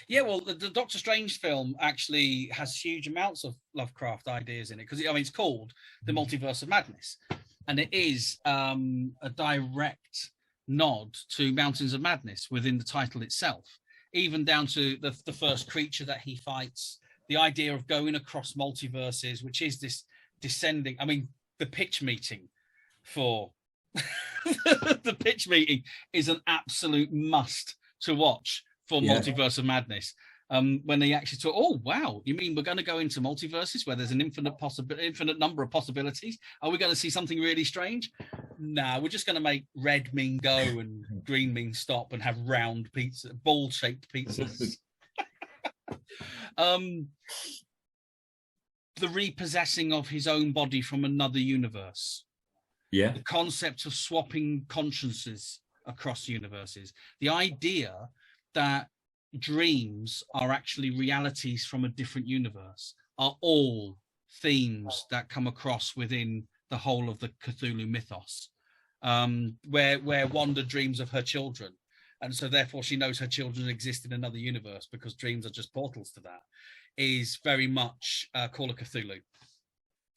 Yeah, well, the Doctor Strange film actually has huge amounts of Lovecraft ideas in it, because it's called The Multiverse of Madness, and it is a direct nod to Mountains of Madness within the title itself, even down to the first creature that he fights, the idea of going across multiverses, which is this descending. The pitch meeting for the pitch meeting is an absolute must to watch for Multiverse of Madness. When they actually talk, oh wow, you mean we're going to go into multiverses where there's an infinite number of possibilities? Are we going to see something really strange? Nah, we're just going to make red mean go and green mean stop and have round pizza, ball-shaped pizzas. The repossessing of his own body from another universe. Yeah. The concept of swapping consciences across universes. The idea that dreams are actually realities from a different universe are all themes that come across within the whole of the Cthulhu mythos, where Wanda dreams of her children. And so therefore she knows her children exist in another universe because dreams are just portals to that, is very much Call of Cthulhu.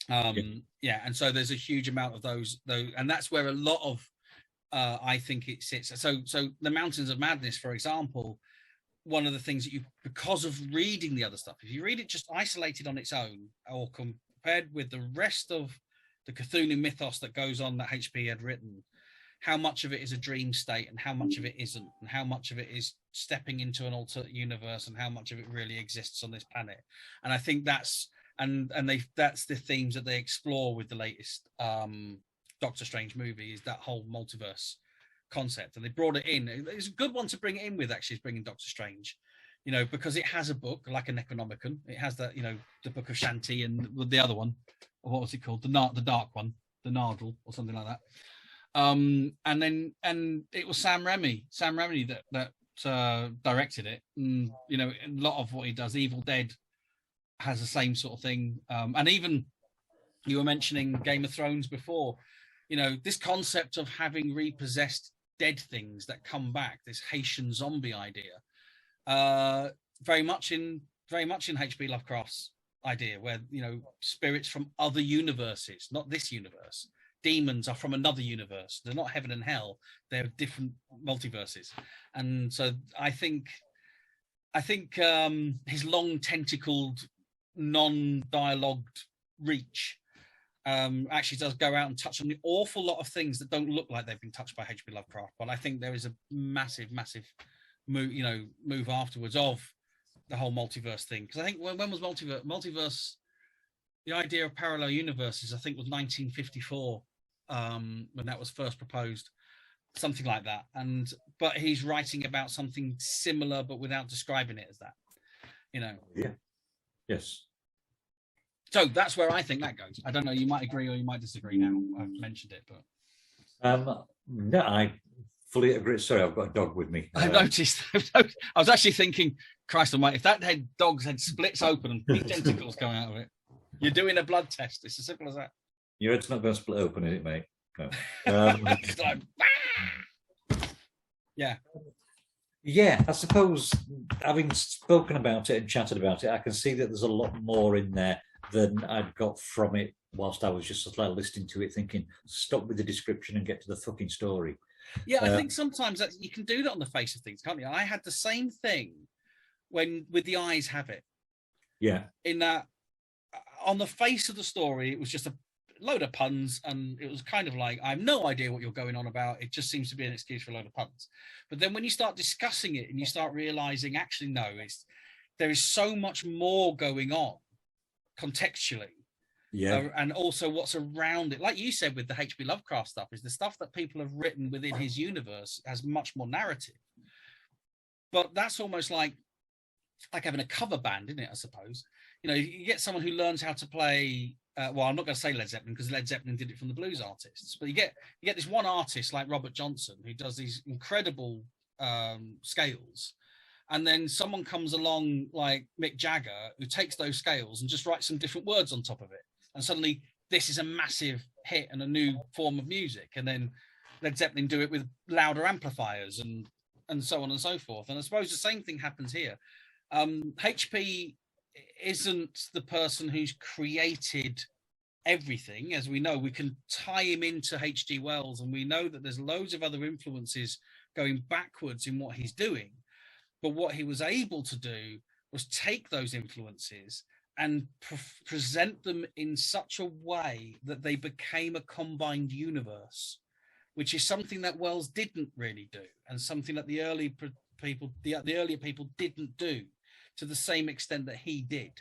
And so there's a huge amount of those, and that's where a lot of I think it sits. So the Mountains of Madness, for example, one of the things that because of reading the other stuff, if you read it just isolated on its own or compared with the rest of the Cthulhu mythos that goes on that HP had written, how much of it is a dream state and how much of it isn't, and how much of it is stepping into an alternate universe and how much of it really exists on this planet. And I think that's the themes that they explore with the latest Doctor Strange movie, is that whole multiverse concept. And they brought it in. It's a good one to bring it in with, actually, is bringing Doctor Strange, because it has a book like a Necronomicon. It has that, the Book of Shanti, and the other one, what was it called? The dark one, the Nardal or something like that. And it was Sam Raimi that directed it. And, a lot of what he does, Evil Dead has the same sort of thing. And even you were mentioning Game of Thrones before, this concept of having repossessed dead things that come back, this Haitian zombie idea, very much in H.P. Lovecraft's idea, where spirits from other universes, not this universe, demons are from another universe. They're not heaven and hell. They're different multiverses. And so I think his long tentacled, non-dialogued reach actually does go out and touch on an awful lot of things that don't look like they've been touched by H.P. Lovecraft. But I think there is a massive move afterwards of the whole multiverse thing. Because I think when was multiverse? The idea of parallel universes, I think, was 1954 when that was first proposed. something like that. But he's writing about something similar, but without describing it as that, you know. Yeah. Yes. So that's where I think that goes. I don't know. You might agree or you might disagree. Now I've mentioned it, but no, I fully agree. Sorry, I've got a dog with me. I've noticed. I was actually thinking, Christ Almighty, if that dog's head splits open and big tentacles come out of it, you're doing a blood test. It's as simple as that. Your head's not going to split open, is it, mate? No. It's like, yeah. Yeah, I suppose having spoken about it and chatted about it, I can see that there's a lot more in there than I'd got from it whilst I was just sort of like listening to it, thinking, stop with the description and get to the fucking story. Yeah, I think sometimes that you can do that on the face of things, can't you? I had the same thing with The Ayes Have It. Yeah. In that, on the face of the story, it was just a load of puns, and it was kind of like, I have no idea what you're going on about. It just seems to be an excuse for a load of puns. But then when you start discussing it and you start realizing, actually, no, there is so much more going on contextually. Yeah. And also what's around it. Like you said with the H.P. Lovecraft stuff, is the stuff that people have written within his universe has much more narrative. But that's almost like having a cover band, isn't it, I suppose? You know, you get someone who learns how to play, well, I'm not going to say Led Zeppelin because Led Zeppelin did it from the blues artists, but you get this one artist like Robert Johnson who does these incredible scales. And then someone comes along like Mick Jagger who takes those scales and just writes some different words on top of it. And suddenly this is a massive hit and a new form of music. And then Led Zeppelin do it with louder amplifiers and so on and so forth. And I suppose the same thing happens here. HP isn't the person who's created everything. As we know, we can tie him into H.G. Wells, and we know that there's loads of other influences going backwards in what he's doing. But what he was able to do was take those influences and present them in such a way that they became a combined universe, which is something that Wells didn't really do, and something that the earlier people didn't do to the same extent that he did.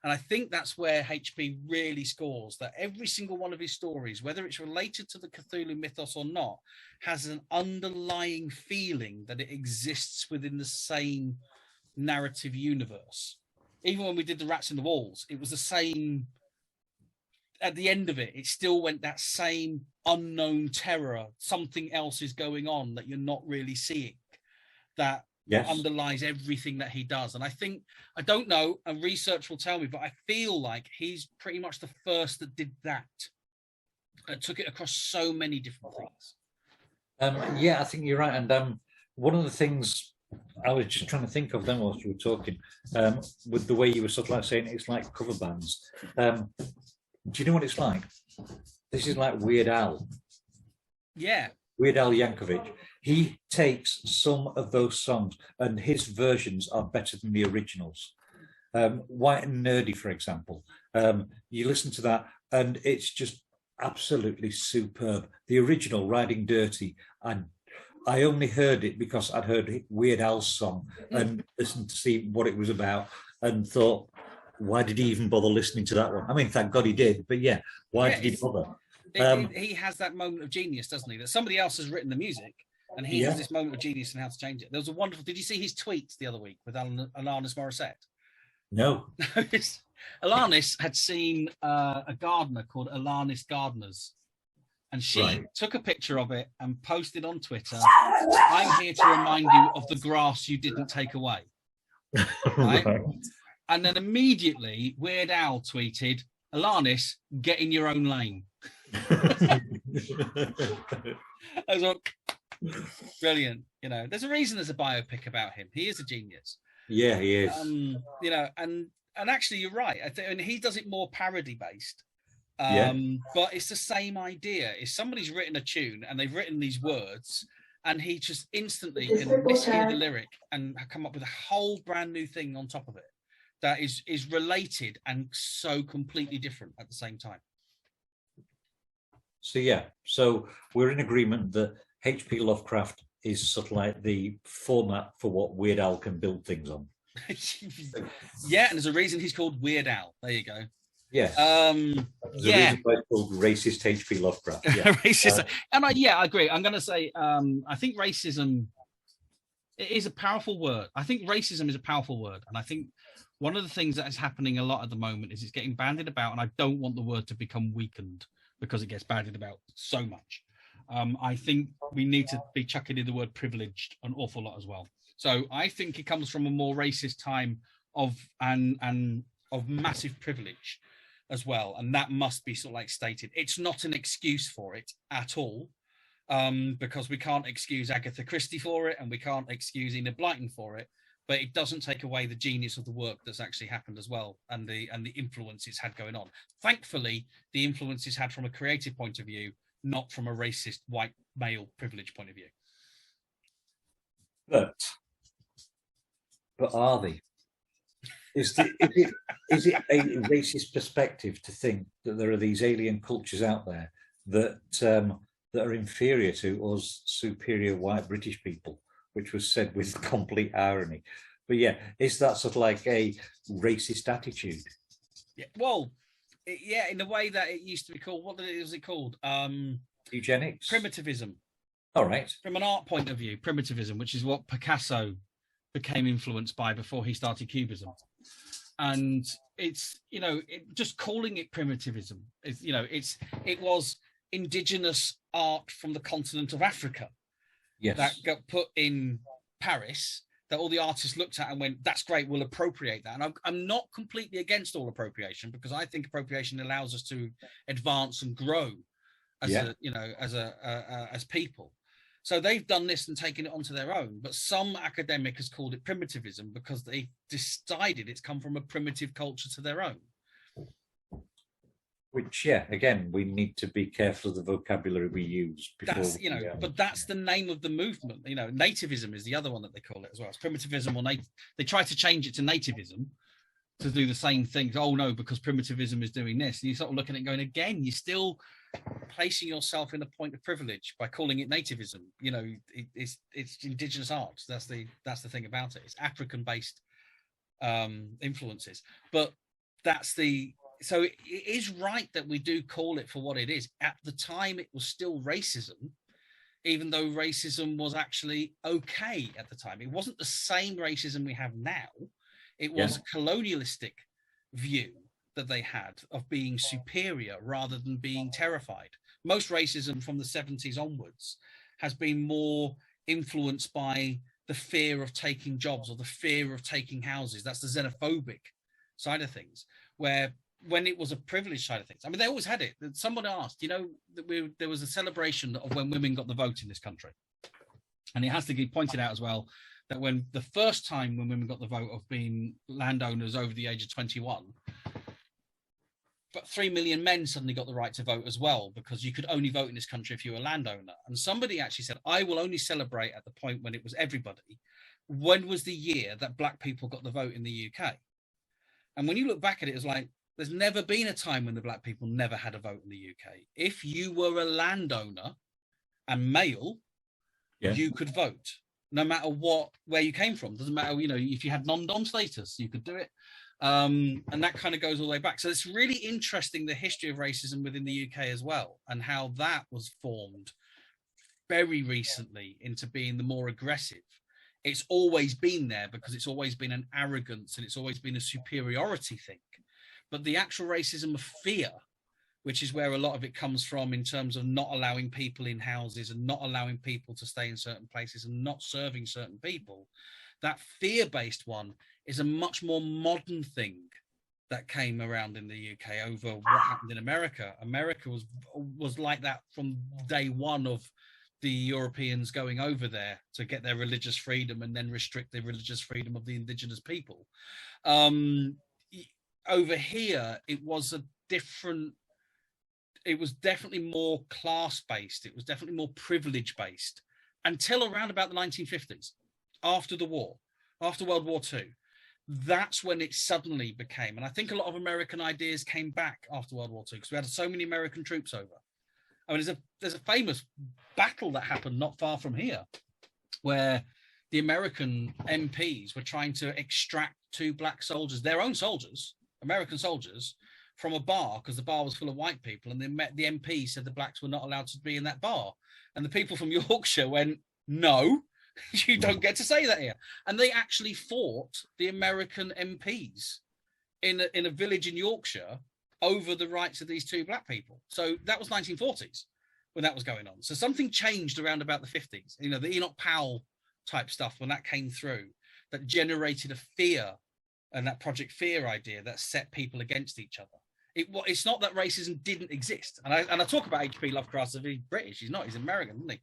And I think that's where HP really scores, that every single one of his stories, whether it's related to the Cthulhu mythos or not, has an underlying feeling that it exists within the same narrative universe. Even when we did the Rats in the Walls, it was the same. At the end of it, it still went that same unknown terror. Something else is going on that you're not really seeing. That underlies everything that he does. And I think, I don't know, and research will tell me, but I feel like he's pretty much the first that did that. Took it across so many different things. Yeah, I think you're right. And one of the things I was just trying to think of then whilst you were talking, with the way you were sort of like saying it's like cover bands. Do you know what it's like? This is like Weird Al. Yeah. Weird Al Yankovic. He takes some of those songs and his versions are better than the originals. White and Nerdy, for example. You listen to that and it's just absolutely superb. The original, Riding Dirty, and I only heard it because I'd heard Weird Al's song and listened to see what it was about and thought, why did he even bother listening to that one? I mean, thank God he did, but yeah, why did he bother? He has that moment of genius, doesn't he? That somebody else has written the music and he has this moment of genius and how to change it. There was a wonderful, did you see his tweets the other week with Alanis Morissette? No. Alanis had seen a gardener called Alanis Gardeners, and she took a picture of it and posted on Twitter, I'm here to remind you of the grass you didn't take away. Right? And then immediately Weird Al tweeted, Alanis, get in your own lane. I was like, brilliant. You know, there's a reason there's a biopic about him. He is a genius. Yeah, he is. You know, and actually you're right. And he does it more parody based. But it's the same idea. If somebody's written a tune and they've written these words and he just instantly can mishear the lyric and come up with a whole brand new thing on top of it that is related and so completely different at the same time. So yeah, so we're in agreement that H.P. Lovecraft is sort of like the format for what Weird Al can build things on. Yeah, and there's a reason he's called Weird Al. There you go. Yes. The reason why it's called racist H.P. Lovecraft. Yeah. Racism. And I agree. I'm going to say, I think racism is a powerful word. I think racism is a powerful word. And I think one of the things that is happening a lot at the moment is it's getting bandied about. And I don't want the word to become weakened because it gets bandied about so much. I think we need to be chucking in the word privileged an awful lot as well. So I think it comes from a more racist time of massive privilege as well, and that must be sort of like stated. It's not an excuse for it at all, because we can't excuse Agatha Christie for it, and we can't excuse Enid Blyton for it. But it doesn't take away the genius of the work that's actually happened as well, and the influence it's had going on. Thankfully, the influence it's had from a creative point of view, not from a racist white male privilege point of view. But are they? Is it a racist perspective to think that there are these alien cultures out there that are inferior to us superior white British people, which was said with complete irony? But yeah, is that sort of like a racist attitude? Yeah, well, in the way that it used to be called. What was it called? Eugenics? Primitivism. All right. From an art point of view, primitivism, which is what Picasso became influenced by before he started Cubism. And it's, just calling it primitivism is, it was indigenous art from the continent of Africa that got put in Paris, that all the artists looked at and went, that's great, we'll appropriate that. And I'm not completely against all appropriation, because I think appropriation allows us to advance and grow as as people. So they've done this and taken it onto their own, but some academic has called it primitivism because they decided it's come from a primitive culture to their own. Which, again, we need to be careful of the vocabulary we use. But that's the name of the movement. Nativism is the other one that they call it as well. It's primitivism, or they try to change it to nativism to do the same things. Oh no, because primitivism is doing this, and you sort of looking at it going, again, you're still placing yourself in a point of privilege by calling it nativism. It's indigenous art. That's the thing about it. It's African based influences, but so it is right that we do call it for what it is. At the time, it was still racism, even though racism was actually okay at the time. It wasn't the same racism we have now. It was a colonialistic view that they had of being superior rather than being terrified. Most racism from the 70s onwards has been more influenced by the fear of taking jobs or the fear of taking houses. That's the xenophobic side of things, where when it was a privileged side of things, I mean, they always had it. Someone asked, there was a celebration of when women got the vote in this country. And it has to be pointed out as well that when the first time when women got the vote of being landowners over the age of 21, but 3 million men suddenly got the right to vote as well, because you could only vote in this country if you were a landowner. And somebody actually said, I will only celebrate at the point when it was everybody. When was the year that black people got the vote in the UK? And when you look back at it, it's like, there's never been a time when the black people never had a vote in the UK. If you were a landowner and male, you could vote, no matter where you came from. Doesn't matter, if you had non-dom status, you could do it. And that kind of goes all the way back. So it's really interesting, the history of racism within the UK as well, and how that was formed very recently into being the more aggressive. It's always been there because it's always been an arrogance and it's always been a superiority thing. But the actual racism of fear, which is where a lot of it comes from in terms of not allowing people in houses and not allowing people to stay in certain places and not serving certain people, that fear-based one is a much more modern thing that came around in the UK over what happened in America. America was like that from day one of the Europeans going over there to get their religious freedom and then restrict the religious freedom of the indigenous people. Over here, it was definitely more class-based. It was definitely more privilege-based until around about the 1950s, after the war, after World War II. That's when it suddenly became, and I think a lot of American ideas came back after World War II because we had so many American troops over. I mean, there's a famous battle that happened not far from here, where the American MPs were trying to extract 2 black soldiers, their own soldiers, American soldiers, from a bar because the bar was full of white people, and the MP said the blacks were not allowed to be in that bar, and the people from Yorkshire went, no, you don't get to say that here, and they actually fought the American MPs in a village in Yorkshire over the rights of these two black people. So that was 1940s when that was going on. So something changed around about the 50s. You know, the Enoch Powell type stuff, when that came through, that generated a fear, and that Project Fear idea that set people against each other. It's not that racism didn't exist. And I talk about H.P. Lovecraft as he's British. He's not. He's American, isn't he?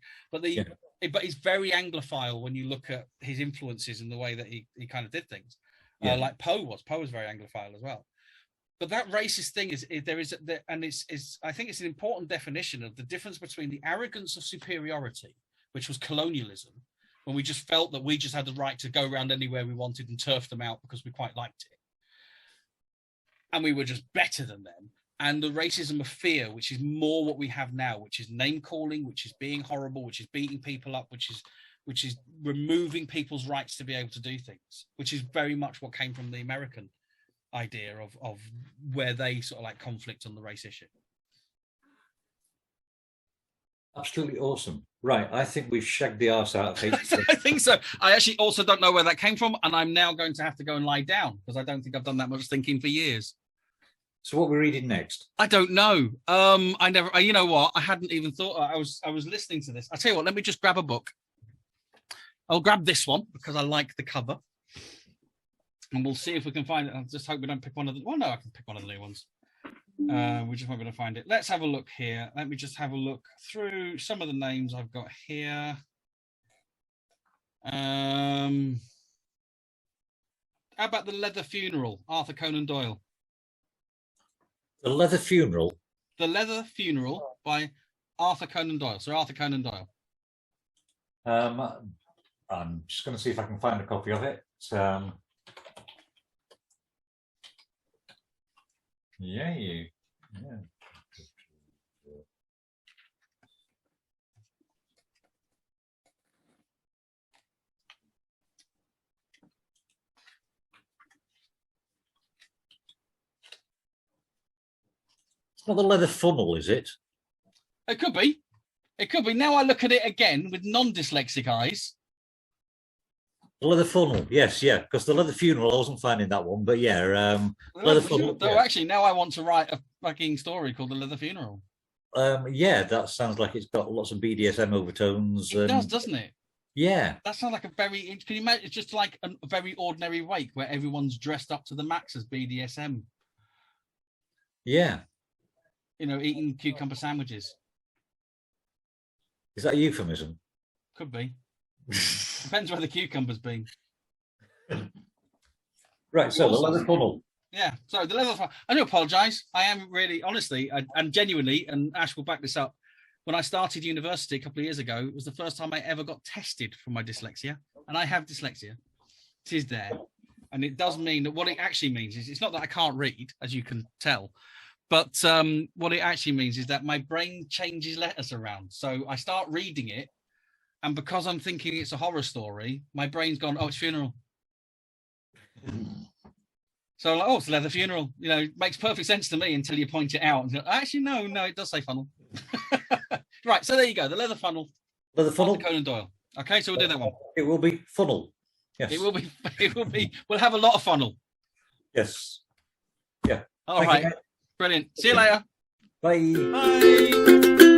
But he's very Anglophile when you look at his influences and the way that he kind of did things. Like Poe was. Poe was very Anglophile as well. But that racist thing I think it's an important definition of the difference between the arrogance of superiority, which was colonialism, when we just felt that we just had the right to go around anywhere we wanted and turf them out because we quite liked it, and we were just better than them. And the racism of fear, which is more what we have now, which is name calling, which is being horrible, which is beating people up, which is removing people's rights to be able to do things, which is very much what came from the American idea of where they sort of like conflict on the race issue. Absolutely awesome. Right, I think we've shagged the arse out of hate. I think so. I actually also don't know where that came from, and I'm now going to have to go and lie down because I don't think I've done that much thinking for years. So what we're reading next? I don't know. You know what? I hadn't even thought. I was listening to this. I tell you what. Let me just grab a book. I'll grab this one because I like the cover, and we'll see if we can find it. I just hope we don't pick one of the. Well, no, I can pick one of the new ones. We just might be able to find it. Let's have a look here. Let me just have a look through some of the names I've got here. How about The Leather Funeral, Arthur Conan Doyle? The Leather Funeral? The Leather Funeral by Arthur Conan Doyle. Sir Arthur Conan Doyle. I'm just going to see if I can find a copy of it. Yeah. It's not The Leather Funnel, is it? It could be. It could be. Now I look at it again with non-dyslexic eyes. The Leather Funnel, yes, yeah, because The Leather Funeral, I wasn't finding that one, but yeah, Leather Funnel. Though actually, now I want to write a fucking story called The Leather Funeral. Yeah, that sounds like it's got lots of BDSM overtones. It does, doesn't it? Yeah. That sounds like a very. Can you imagine? It's just like a very ordinary wake where everyone's dressed up to the max as BDSM. Yeah. You know, eating cucumber sandwiches. Is that a euphemism? Could be. Depends where the cucumber's been. Right, so The Leather Funnel. Yeah, so The Leather Funnel. I do apologise. I am really, honestly, and genuinely, and Ash will back this up, when I started university a couple of years ago, it was the first time I ever got tested for my dyslexia. And I have dyslexia. It is there. And it does mean that what it actually means is, it's not that I can't read, as you can tell, but what it actually means is that my brain changes letters around. So I start reading it, and because I'm thinking it's a horror story, my brain's gone, oh, it's funeral. So I'm like, oh, it's a leather funeral. You know, it makes perfect sense to me until you point it out. And actually, no, it does say funnel. Right, so there you go, The Leather Funnel. Leather Funnel? Arthur Conan Doyle. Okay, so we'll do that one. It will be funnel. Yes. It will be, we'll have a lot of funnel. Yes. Yeah. All right. Brilliant. See you later. Bye. Bye.